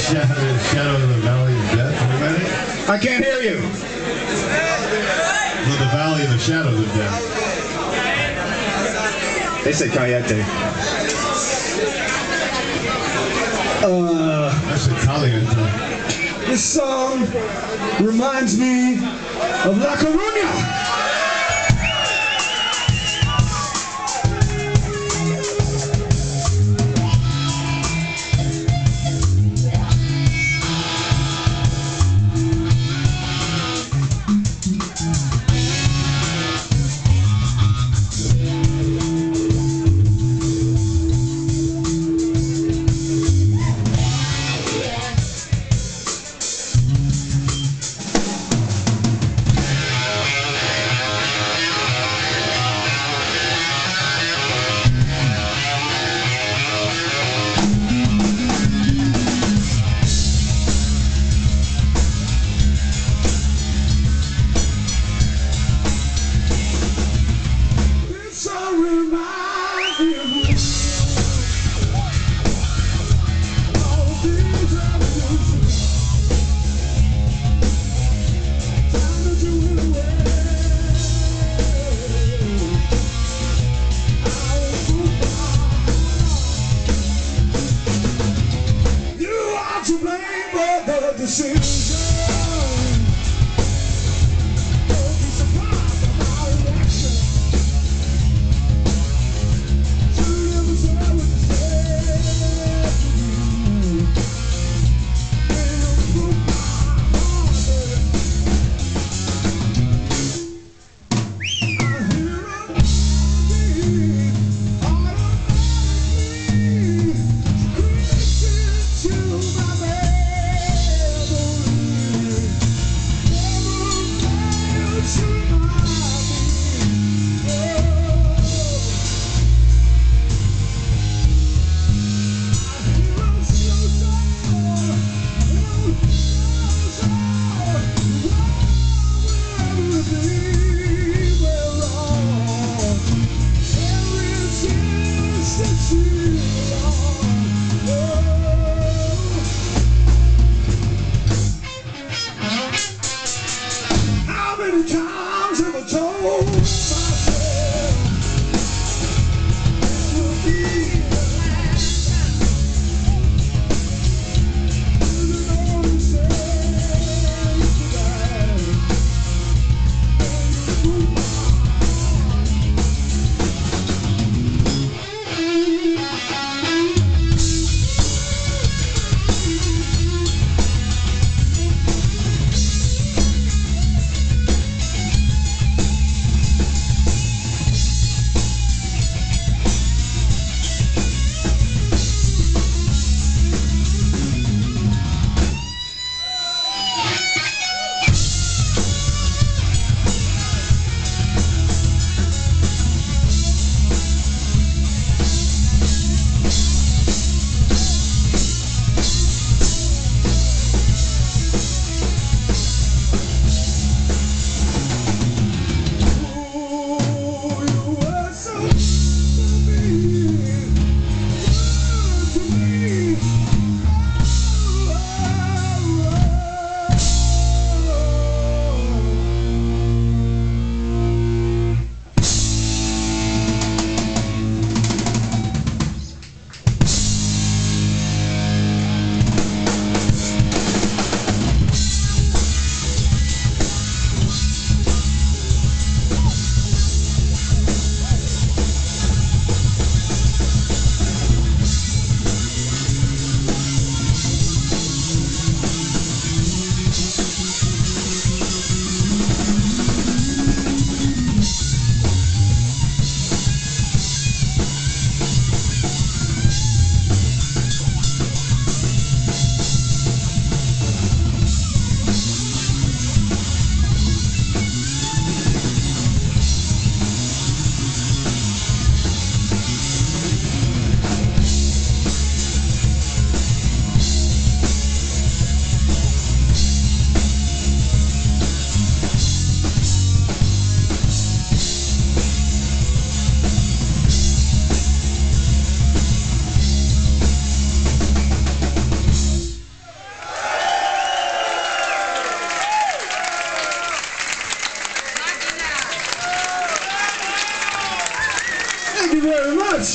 Shadow of the Valley of Death, everybody? I can't hear you. Well, the Valley of the Shadows of Death. They say Cayete. I said Caliente. This song reminds me of La Coruña. To blame for the decision. Don't be surprised at my reaction. You never said what you said to me. When you broke my heart, I hear a beat automatically creeping to my memory. you very much.